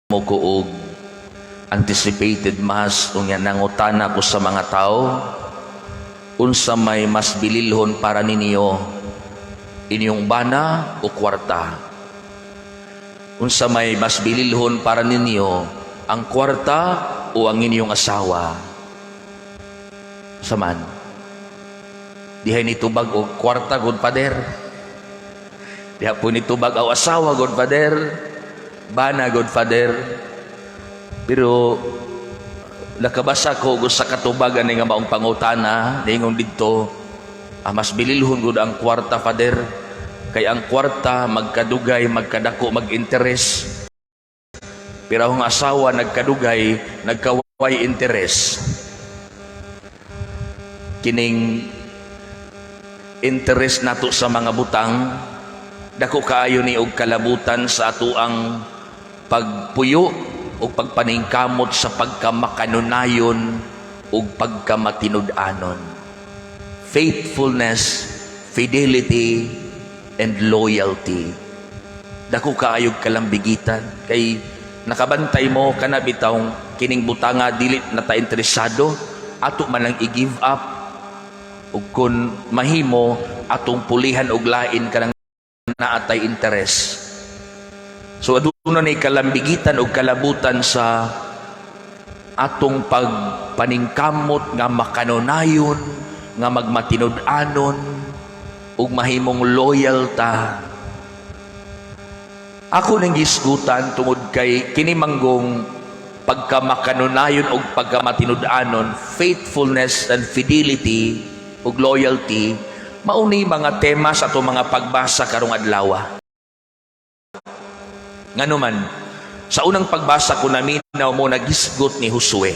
mo ko og anticipated mass unya nangutana ko sa mga tao unsa may mas bililhon para ninyo, inyong bana o kwarta. Unsa may mas bililhon para ninyo, ang kwarta o ang inyong asawa. Saman dihay nitubag og kwarta god pader, diha po nitubag og asawa god pader, bana god pader. Pero nakabasa ko sa katubagan nga maong pangutana ningon didto, mas bililhon gud ang kwarta pader, kay ang kwarta magkadugay, magkadako, mag-interes. Pero ang asawa nagkadugay, nagkaway interes. Kining interes nato sa mga butang, dako kaayo ni og kalabutan sa ato ang pagpuyo o pagpaningkamot sa pagkamakanunayon o pagkamatinud-anon. Faithfulness, fidelity, and loyalty. Dako kaayog kalambigitan. Kay nakabantay mo kanabitawng kining butanga dili na ta interesado, ato man lang i-give up. O kung mahimo, atong pulihan og lain ka lang naatay interes. So aduna ni kalambigitan o kalabutan sa atong pagpaningkamot nga makanunayon, nga magmatinud-anon, ug mahimong loyal ta. Ako nang gisgutan tungod kay kini manggong pagkamakanunayon ug pagkamatinud-anon, faithfulness and fidelity ug loyalty, mauni mga tema sa atong mga pagbasa karong adlaw. Nganuman, sa unang pagbasa ko naminaw mo nagisgot ni Josue.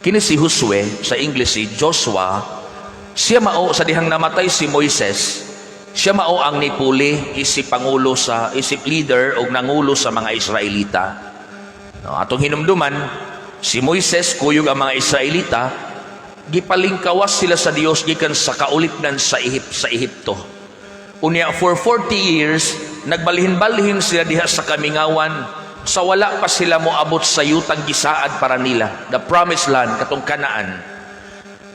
Kini si Josue, sa English si Joshua, siya mao sa dihang namatay si Moises, siya mao ang nipuli isip pangulo sa isip leader o nangulo sa mga Israelita. No, atong hinumduman, si Moises kuyog ang mga Israelita, gipalingkawas sila sa Dios gikan sa kaulipnan sa Ehipto. Unya for 40 years nagbalhin-balhin sila diha sa kamingawan, sa wala pa sila moabot sa yutang gisaad para nila, the promised land, katong Kanaan.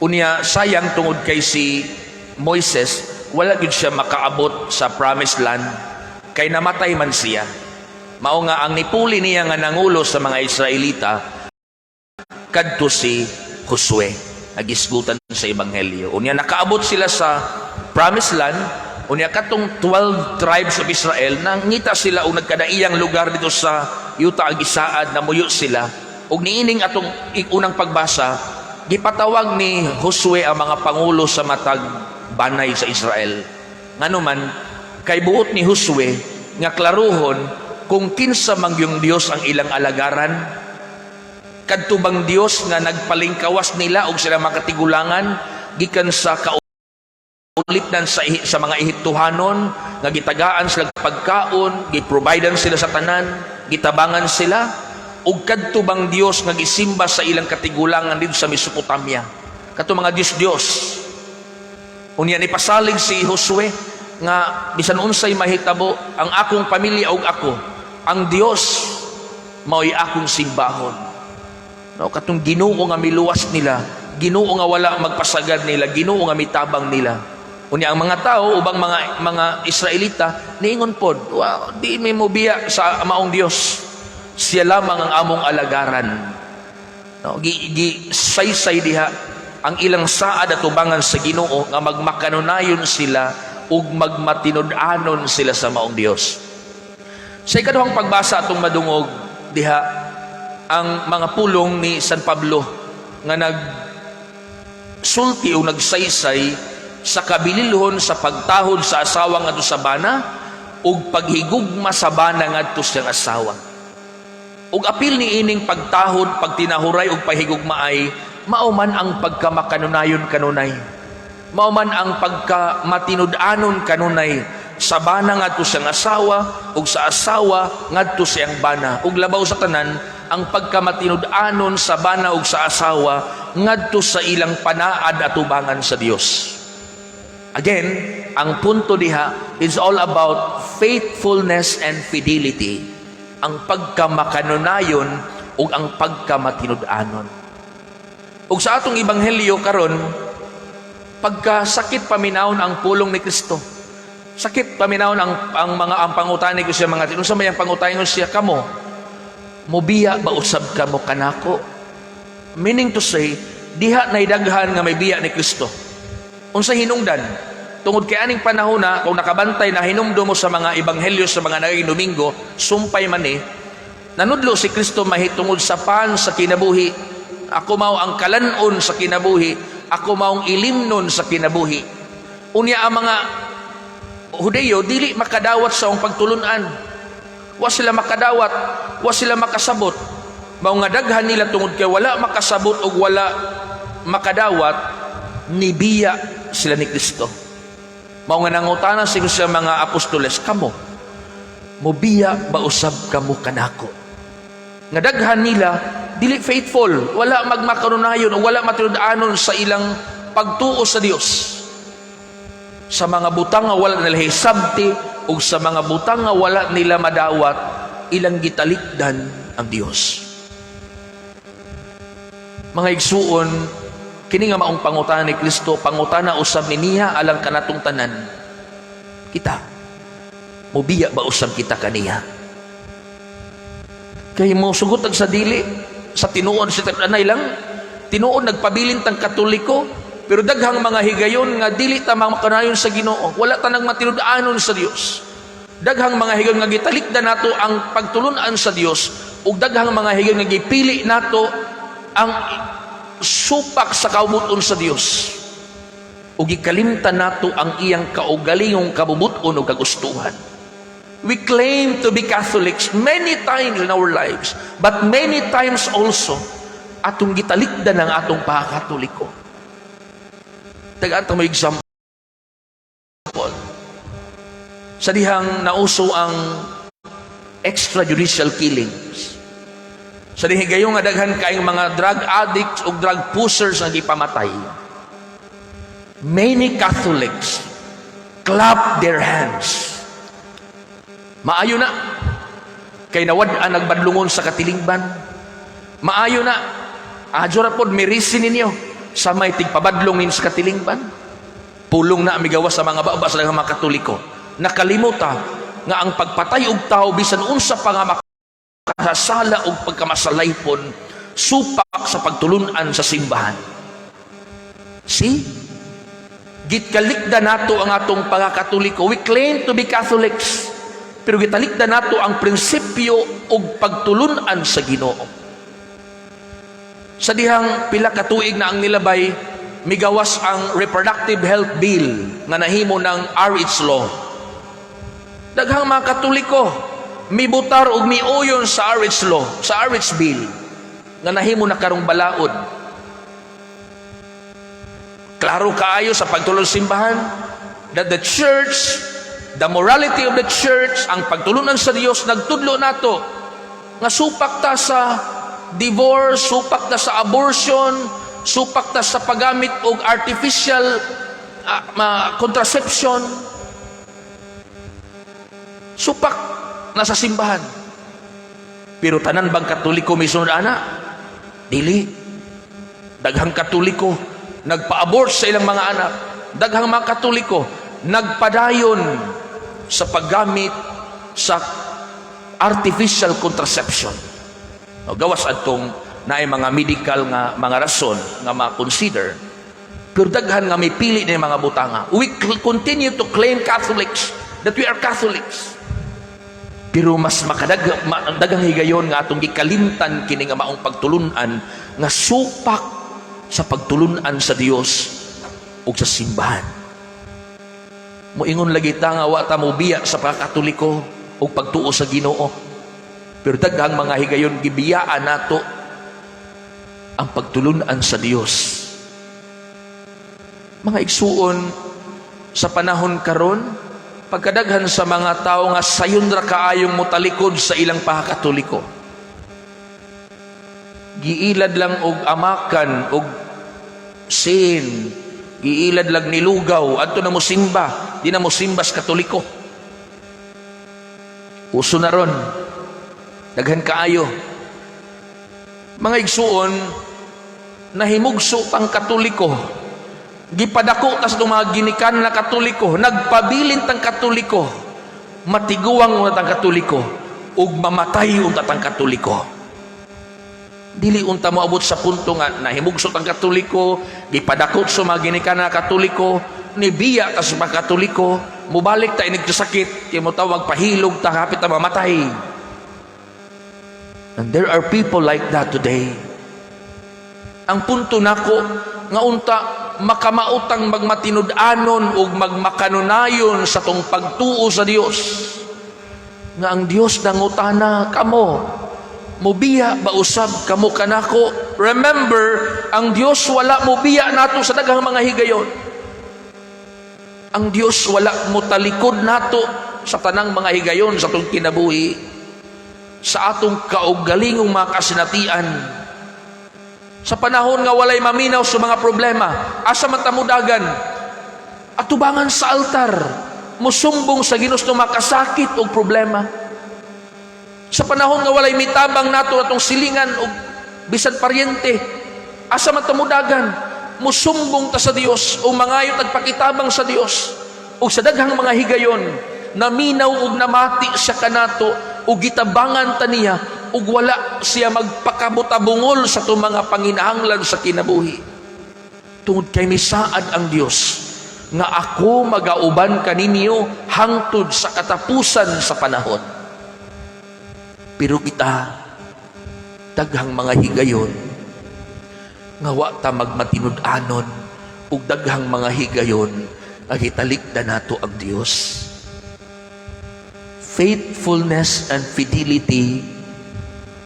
Unya sayang tungod kay si Moises, wala gid siya makaabot sa promised land kay namatay man siya. Mao nga ang nipuli niya nga nangulo sa mga Israelita kadto si Josue, nagisgutan sa ebanghelyo. Unya nakaabot sila sa promised land. Unya katong 12 tribes of Israel, nangita sila o nagkadaiyang lugar dito sa yuta ang gisaad, namuyo sila. Ug niining atong unang pagbasa, gipatawag ni Josue ang mga pangulo sa matag banay sa Israel. Nganuman, kay buot ni Josue nga klaruhon kung kinsa man yung Dios ang ilang alagaran, kadtubang Dios nga nagpalingkawas nila og sila makatigulangan gikan sa ulipnan sa mga Ehiptohanon, nga gitagaan sila pagkaon, giprovidean sila sa tanan, gitabangan sila, ug kadto bang Dios nga gisimba sa ilang katigulangan dito sa Mesopotamia, kadto mga Dios. Unya ni pasalig si Josue nga bisan unsay mahitabo, ang akong pamilya ug ako, ang Dios mao'y akong simbahon. No, katong Ginoo nga miluwas nila, Ginoo nga wala magpasagad nila, Ginoo nga mitabang nila. Unya ang mga tao ubang mga Israelita niingon pod, wow, di may mobiya sa maong Dios, siya lamang ang among alagaran. No, saysay diha ang ilang saad at ubangan sa Ginoo nga magmakanunayon sila ug magmatinud-anon sila sa maong Dios. Sa ikaduhang pagbasa atong madungog diha ang mga pulong ni San Pablo nga nagsulti o nagsaysay sa kabililhon sa pagtahod sa asawa ngadto sa bana ug paghigugma sa bana ngadto sa asawa. Ug apil ni ining pagtahod, pagtinahuray ug pahigugma ay mao man ang pagkamakanunayon kanunay. Mao man ang pagkamatinud-anon kanunay sa bana ngadto sa asawa ug sa asawa ngadto sa bana. Ug labaw sa tanan ang pagkamatinud-anon sa bana ug sa asawa ngadto sa ilang panaad at ubangan sa Dios. Again, ang punto diha is all about faithfulness and fidelity. ang pagkamakanonayon ug ang pagkamatinud-anon. Ug sa atong ebanghelyo karon, pagkasakit paminawon ang pulong ni Kristo. Sakit paminawon ang pangutani ko siya mga unsa may ang pangutani ko siya kamo. Mobiya ba usab kamo kanako? Meaning to say, diha nay daghan nga may biya ni Kristo. Unsa hinungdan? Tungod kay aning panahon na kung nakabantay na hinumdum mo sa mga ebanghelyo sa mga naging Domingo, sumpay man nanudlo si Kristo mahitungod sa pan sa kinabuhi. Ako mao ang kalanon sa kinabuhi, ako maong ilimnon sa kinabuhi. Unya ang mga Hudeyo dili makadawat sa ang pagtulunan. Wa sila makadawat, wa sila makasabot. Mao nga daghan nila tungod kay wala makasabot ug wala makadawat, nibiya sila ni Kristo. Mao nga nangutana sa mga apostoles, kamo mobiya ba usab kamo kanako? Nga daghan nila dili faithful, wala magmakarunayon o wala matinud-anon sa ilang pagtuo sa Dios. Sa mga butang nga wala nila hisabti ug sa mga butang nga wala nila madawat, ilang gitalikdan ang Dios. Mga igsuon, kini nga maong pangutana ni Kristo, pangutana usab niya alang kanatong tanan. Kita, mobiya ba usab kita kaniya? Kay mo sugot sa dili, sa tinuod sa tanay lang, tinuod nagpabilin tang Katoliko, pero daghang mga higayon nga dili ta makanayon sa Ginoo, wala ta nang matinud-anon sa Dios. Daghang mga higayon nga gitalikdan nato ang pagtulunan sa Dios, ug daghang mga higayon nga gipili nato ang supak sa kaubuton sa Dios. Ug gikalimtan nato ang iyang kaugalingong kabubuton ug kagustuhan. We claim to be Catholics many times in our lives, but many times also atong gitalikdan ang atong pagkatoliko. Tagaan mo example. Sa dihang nauso ang extrajudicial killings. Sa dihang gayong nga daghan kaayong mga drug addicts o drug pushers nga gipamatay. Many Catholics clap their hands. Maayo na. Kay nawad-an nagbadlungon sa katilingban. Maayo na. Adyo ra pod mirisin ninyo. Sa may tigpabadlong nin sa katilingban, pulong na amigawas sa mga baba sa mga Katoliko. Nakalimuta nga ang pagpatay og tao bisan unsa pa nga makasala og pagkamasalaypon, supak sa pagtulunan sa simbahan. See? Gitkalikda nato ang atong pagkakatoliko. We claim to be Catholics, pero gitalikda nato ang prinsipyo og pagtulunan sa Ginoo. Sa dihang pila ka tuig na ang nilabay, migawas ang Reproductive Health Bill nga nahimo ng RH Law. Daghang mga Katoliko mibutar og miuyon sa RH Law, sa RH Bill nga nahimo na karong balaod. Klaro kaayo sa pagtulong simbahan that the church, the morality of the church, ang pagtulunan sa Dios nagtudlo nato nga supak ta sa divorce, supak ta sa abortion, supak ta sa paggamit og artificial contraception. Supak na sa simbahan. Pero tanan bang Katoliko misunod ana? Dili. Daghang Katoliko nagpa-abort sa ilang mga anak. Daghang mga Katoliko nagpadayon sa paggamit sa artificial contraception. O gawas adtong naay mga medical nga mga rason nga ma-consider, pero daghan nga may pili ni mga butanga. We continue to claim Catholics that we are Catholics, pero mas daghang higayon nga atong gikalimtan kini nga maong pagtulunan nga supak sa pagtulunan sa Dios ug sa simbahan. Moingon lagi ta nga wa ta mobiya sa pagkatoliko ug pagtuo sa Ginoo. Pero daghang mga higayon gibiyaan nato ang pagtulunan sa Dios. Mga igsuon, sa panahon karon, pagkadaghan sa mga tao nga sayon ra kaayong motalikod sa ilang pagkatoliko. Giilad lang og amakan og sin, giilad lang nilugaw adto na mo simba, di na mo simba sa Katoliko. Uso na ron. Daghan kaayo. Mga igsuon, nahimugso tang Katoliko. Gipadako tas itong mga ginikan na Katoliko, nagpabilin tang Katoliko, matiguang unta tang Katoliko, ug mamatay unta tang Katoliko. Dili unta moabot sa punto nga nahimugso tang Katoliko, gipadako sa mga ginikan na Katoliko, nibiya ta sa mga Katoliko, mubalik ta inig sakit, kay mo tawag pahilog ta hapit ta mamatay. And there are people like that today. Ang punto nako nga unta makamautang magmatinud-anon ug magmakanunayon sa tong pagtuo sa Dios. Nga ang Dios nangutana kamo, mubiya ba usab kamo kanako? Remember, ang Dios wala mubiya nato sa daghang mga higayon. Ang Dios wala mo talikod nato sa tanang mga higayon sa atong kinabuhi, sa atong kaugalingong mga kasinatian. Sa panahon nga walay maminaw sa mga problema, asa man ta mudagan, atubangan sa altar, musumbong sa Ginos ng makasakit o problema. Sa panahon nga walay mitabang nato atong silingan o bisan paryente, asa man ta mudagan, musumbong ta sa Dios o mangayot nagpakitabang sa Dios. O sa daghang mga higayon, naminaw ug namati siya kanato ug gitabangan ta niya ug wala siya magpakabutabungol sa itong mga panginahanglan sa kinabuhi. Tungod kay misaad ang Dios nga ako magauban kaninyo hangtod sa katapusan sa panahon. Pero kita daghang mga higayon nga wa ta magmatinud-anon ug daghang mga higayon nga gitalikdan nato ang Dios. Faithfulness and fidelity,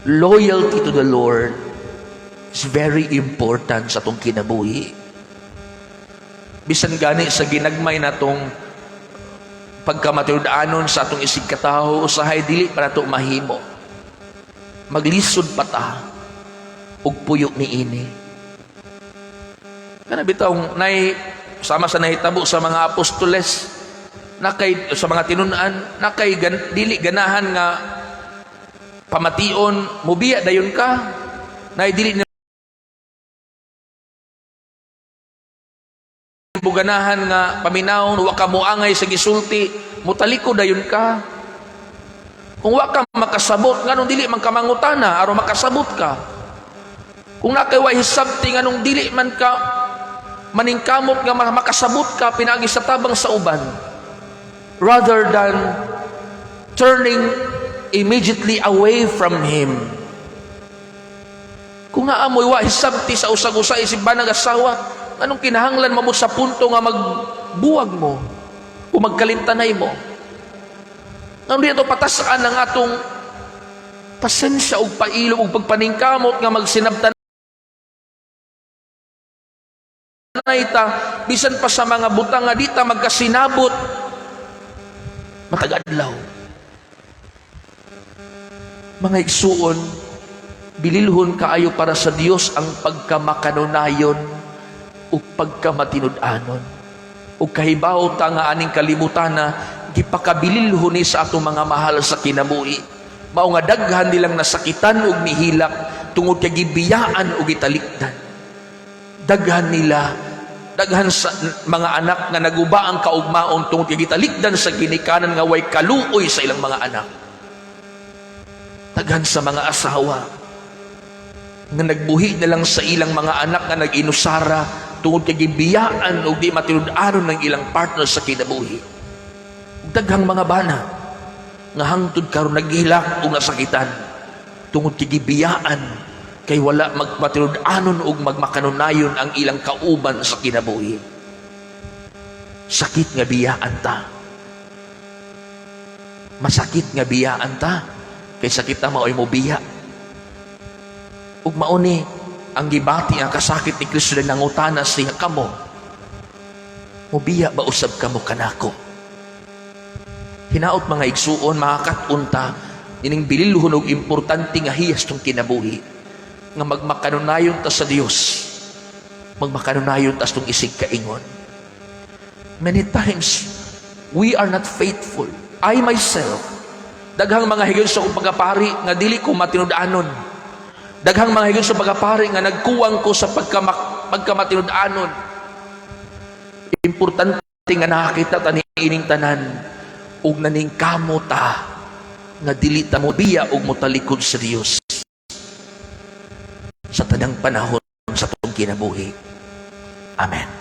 loyalty to the Lord is very important sa atong kinabuhi. Bisan gani sa ginagmay natong pagkamatinud-anon sa atong isig katawo, usahay dili pa nato mahimo. Maglisod pa ta ug puyo niini. Kana bitaw nay sama sa nahitabo sa mga apostoles, nakay sa mga tinunan, nakay dili ganahan nga pamation, mubiya dayon ka, nay dili na buganahan nga paminawon, wa ka moangay sa gisulti, mutaliko dayon ka. Kung wa ka makasabot, nganong dili man ka mangutana aron makasabot ka. Kung nakay wa hisabti nganong dili man ka maningkamot nga makasabot ka pinagi sa tabang sa uban, rather than turning immediately away from Him. Kung naamoy wa hisabti sa usag-usay simba nag-asawa, anong kinahanglan mo sa punto nga magbuwag mo o magkalintanay mo? Nang dito patasaan ang atong pasensya o pailog o pagpaningkamot nga magsinabtan na ita, bisan pa sa mga butang nga dita magkasinabot matagadlaw. Mga igsuon, bililhon kaayo para sa Dios ang pagkamakanunayon o pagkamatinud-anon. O kahibaw ta nga aning kalibutan na gipakabililhon ni sa atong mga mahal sa kinabuhi. Mao nga daghan nilang nasakitan ug nihilak tungod kay gibiyaan ug gitalikdan. Daghan sa mga anak nga naguba ang kaugmaon tungod kay gitalikdan sa ginikanan nga way kaluoy sa ilang mga anak. Daghan sa mga asawa nga nagbuhi na lang sa ilang mga anak nga nag-inusara tungod kay gibiyaan o di matinud-anon ng ilang partner sa kinabuhi. Daghang mga bana nga hangtod karon naghilak o nasakitan tungod kay gibiyaan kay wala magmatinud-anon o magmakanunayon ang ilang kauban sa kinabuhi. Sakit nga biyaan ta. Masakit nga biyaan ta. Kay sakit ta mao'y mo biya. Ug mauni ang gibati ang kasakit ni Kristo na nangutana siya kamo. Mubiya ba usab kamo kanako? Hinaot mga igsuon, mga katunta, ining bililhon og importante nga hiyas tong kinabuhi. Nga magmakanunayon ta sa Dios, magmakanunayon ta sa tong isig kaingon. Many times we are not faithful. I myself Daghang mga higayon sa akong pagkapari nga dili ko matinud-anon. Daghang mga higayon sa pagkapari nga nagkuwang ko sa pagkamatinud-anon. Importante nga nakakita ta ni ining tanan ug naning kamota nga dili ta mo biya ug motalikod sa Dios sa tanang panahon sa atong kinabuhi. Amen.